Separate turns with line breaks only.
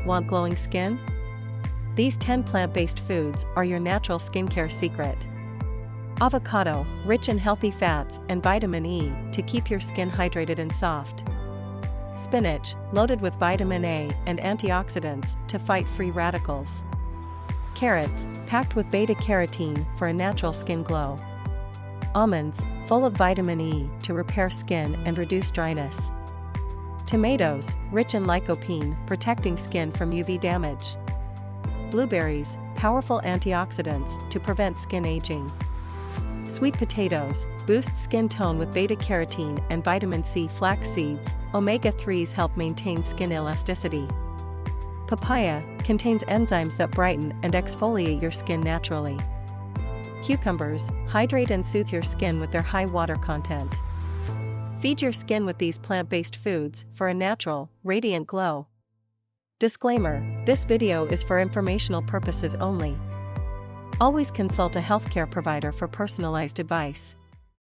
Want glowing skin? These 10 plant-based foods are your natural skincare secret. Avocado, rich in healthy fats and vitamin E to keep your skin hydrated and soft. Spinach, loaded with vitamin A and antioxidants to fight free radicals. Carrots, packed with beta-carotene for a natural skin glow. Almonds, full of vitamin E to repair skin and reduce dryness. Tomatoes, rich in lycopene, protecting skin from UV damage. Blueberries, powerful antioxidants to prevent skin aging. Sweet potatoes, boost skin tone with beta-carotene and vitamin C. Flaxseeds, omega-3s help maintain skin elasticity. Papaya, contains enzymes that brighten and exfoliate your skin naturally. Cucumbers, hydrate and soothe your skin with their high water content. Feed your skin with these plant-based foods for a natural, radiant glow. Disclaimer: this video is for informational purposes only. Always consult a healthcare provider for personalized advice.